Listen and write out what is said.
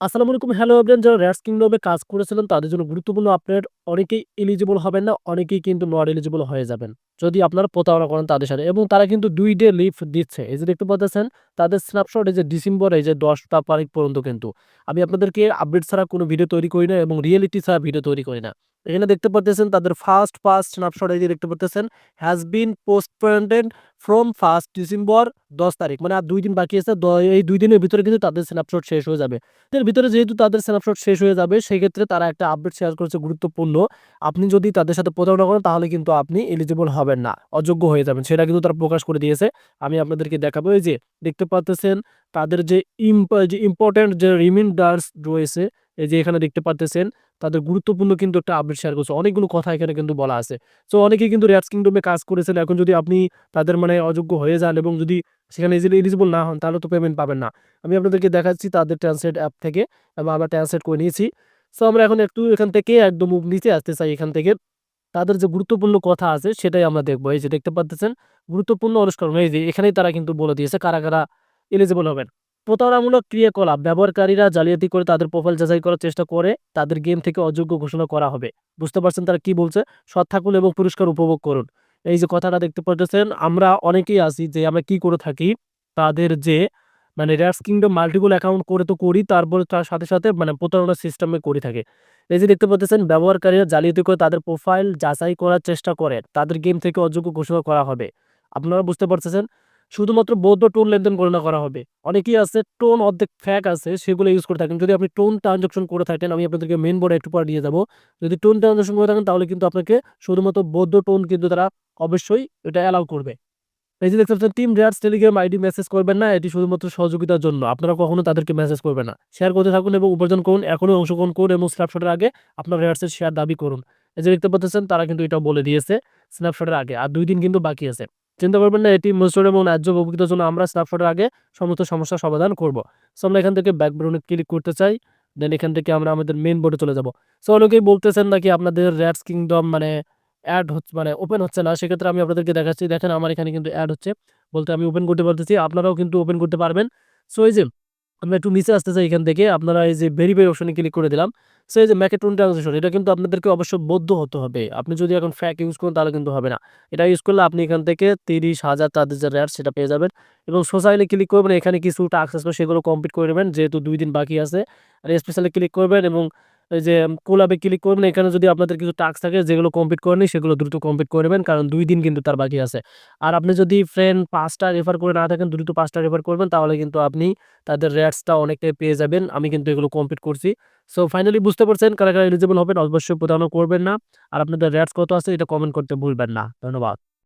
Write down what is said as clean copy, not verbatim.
আসসালামু আলাইকুম। Hello everyone, যারা র‍্যাটস কিংডমে কাজ করেছিলেন তাদের জন্য গুরুত্বপূর্ণ আপডেট। অনেকেই এলিজিবল হবেন না, অনেকেই কিন্তু নট এলিজিবল হয়ে যাবেন। যদি আপনারা প্রতারণা করেন তাদের সাথে, এবং তারা কিন্তু ২ ডে লিভ দিচ্ছে। এই যে দেখতে পাচ্ছেন তাদের স্ন্যাপশট, এই যে ডিসেম্বর এই যে ১০ তারিখ পর্যন্ত কিন্তু আমি আপনাদেরকে আপডেট ছাড়া কোনো ভিডিও তৈরি করি না এবং রিয়েলিটি ছাড়া ভিডিও তৈরি করি না। এখানে দেখতে পারতেছেন তাদের ফার্স্ট স্ন্যাপশট, এই যে দেখতে পারতেছেন has been পোস্টপন্ডেড from 1st December ১০ তারিখ। মানে আর ২ দিন বাকি আছে। এই ২ দিনের ভিতরে কিন্তু তাদের স্ন্যাপশট শেষ হয়ে যাবে। এর ভিতরে যেহেতু তাদের স্ন্যাপশট শেষ হয়ে যাবে, সেক্ষেত্রে তারা একটা আপডেট শেয়ার করেছে গুরুত্বপূর্ণ। আপনি যদি তাদের সাথে প্রতারণা করেন তাহলে কিন্তু আপনি এলিজিবল হবেন না, অযোগ্য হয়ে যাবেন। সেটা কিন্তু তারা প্রকাশ করে দিয়েছে। আমি আপনাদেরকে দেখাবো। এই যে দেখতে পারতেছেন তাদের যে ইম্পোর্টেন্ট যে রিমাইন্ডার্স রয়েছে, এই যে এখানে দেখতে পারতেছেন তাদের গুরুত্বপূর্ণ কিন্তু একটা আপডেট শেয়ার করছে। অনেকগুলো কথা এখানে কিন্তু বলা আছে। সো অনেকেই কিন্তু র‍্যাটস কিংডমে কাজ করেছেন। এখন যদি আপনি তাদের মানে অযোগ্য হয়ে যান এবং যদি সেখানে ইজিলি এলিজিবল না হন তাহলে তো পেমেন্ট পাবেন না। আমি আপনাদেরকে দেখাচ্ছি তাদের ট্রান্সলেট অ্যাপ থেকে, এবং আমরা ট্রান্সলেট করে নিয়েছি। সো আমরা এখন একটু এখান থেকে একদম নিচে আসতে চাই। এখান থেকে তাদের যে গুরুত্বপূর্ণ কথা আছে সেটাই আমরা দেখবো। এই যে দেখতে পাচ্ছেন গুরুত্বপূর্ণ অনুষ্করণ, এই যে এখানেই তারা কিন্তু বলে দিয়েছে কারা এলিজিবল হবেন। প্রতারণামূলক ক্রিয়াকলাপ, ব্যবহারকারীরা জালিয়াতি করে তাদের প্রোফাইল যাচাই করার চেষ্টা করে তাদের গেম থেকে অযোগ্য ঘোষণা করা হবে। বুঝতে পারছেন তারা কি বলছে? সৎ থাকুন এবং পুরস্কার উপভোগ করুন। এই যে কথাটা দেখতে পারতেছেন, আমরা অনেকেই আছি যে আমরা কি করে থাকি, তাদের যে মানে র‍্যাটস কিংডম মাল্টিপল অ্যাকাউন্ট করে তো করি, তারপরে তার সাথে মানে প্রতারণার সিস্টেমে করে থাকে। এই যে দেখতে পাচ্ছেন ব্যবহারকারীরা জালিয়াতি করে তাদের প্রোফাইল যাচাই করার চেষ্টা করে তাদের গেম থেকে অযোগ্য ঘোষণা করা হবে। আপনারা বুঝতে পারতেছেন? শুধুমাত্র বৈধ টোন লেনদেন গণনা করা হবে। অনেকেই আছে টোন অর্ধেক ফেক আছে, সেগুলো ইউজ করে থাকেন। যদি আপনি টোন ট্রান্সেকশন করে থাকেন, আমি আপনাদেরকে মেইন বোর্ডে একটু পরে নিয়ে যাব। যদি টোন ট্রান্সেকশন করে থাকেন তাহলে কিন্তু আপনাকে শুধুমাত্র বৈধ টোন কিন্তু তারা অবশ্যই এটা অ্যালাউ করবে। এই যে দেখতে পাচ্ছেন team rats Telegram ID message করবেন না। এটি শুধুমাত্র সহযোগিতার জন্য। আপনারা কখনো তাদেরকে মেসেজ করবেন না। শেয়ার করতে থাকুন এবং উপার্জন করুন। এখনই অংশগ্রহণ করুন এবং স্ন্যাপশটের আগে আপনার র‍্যাটস এর শেয়ার দাবি করুন। এই যে দেখতে পাচ্ছেন তারা কিন্তু এটাও বলে দিয়েছে স্ন্যাপশটের আগে। আর ২ দিন কিন্তু বাকি আছে। চিন্তা করবেন না, এটি মসৃণ এবং ন্যায্য উপভোক্তার জন্য আমরা স্ন্যাপশটের আগে সমস্ত সমস্যার সমাধান করব। সো আমরা এখান থেকে ব্যাকগ্রাউন্ডে ক্লিক করতে চাই। দেন এখান থেকে আমরা আমাদের মেইন বোর্ডে চলে যাব। সো অনেকেই বলতেছেন নাকি আপনাদের র‍্যাটস কিংডম মানে এড হচ্ছে, মানে ওপেন হচ্ছে না। সেক্ষেত্রে আমি আপনাদেরকে দেখাচ্ছি। দেখেন আমার এখানে কিন্তু এড হচ্ছে। বলতে আমি ওপেন করতে পারতেছি। আপনারাও কিন্তু ওপেন করতে পারবেন। সো এই যে আমরা একটু নিচে আসতে চাই এখান থেকে। আপনারা এই যে ভেরিফাই অপশনে ক্লিক করে দিলাম। সো এই যে ম্যাকেটন ট্রান্সলেশন, এটা কিন্তু আপনাদেরকে অবশ্য বৈধ হতে হবে। আপনি যদি এখন ফেক ইউজ করেন তাহলে কিন্তু হবে না। এটা ইউজ করলে আপনি এখান থেকে ৩০,০০০ তাদের যে র‍্যাট সেটা পেয়ে যাবেন। এবং সোশ্যালে ক্লিক করবেন, এখানে কিছু টাস্ক আছে সেগুলো কমপ্লিট করে নেবেন যেহেতু ২ দিন বাকি আছে। আর স্পেশালি ক্লিক করবেন এবং এই যে কোলাবে ক্লিক করবেন। এখানে যদি আপনাদের কিছু টাস্ক থাকে যেগুলো কমপ্লিট করেননি সেগুলো দ্রুত কমপ্লিট করে নেবেন, কারণ ২ দিন কিন্তু তার বাকি আছে। আর আপনি যদি ফ্রেন্ড ৫ টা রেফার করে না থাকেন, দ্রুত ৫ টা রেফার করবেন, তাহলে কিন্তু আপনি তাদের র‍্যাটসটা অনেকটাই পেয়ে যাবেন। আমি কিন্তু এগুলো কমপ্লিট করছি। সো ফাইনালি বুঝতে পারছেন কারা এলিজিবল হবেন। অবশ্যই প্রতারণা করবেন না। আর আপনাদের র‍্যাটস কত আছে এটা কমেন্ট করতে ভুলবেন না। ধন্যবাদ।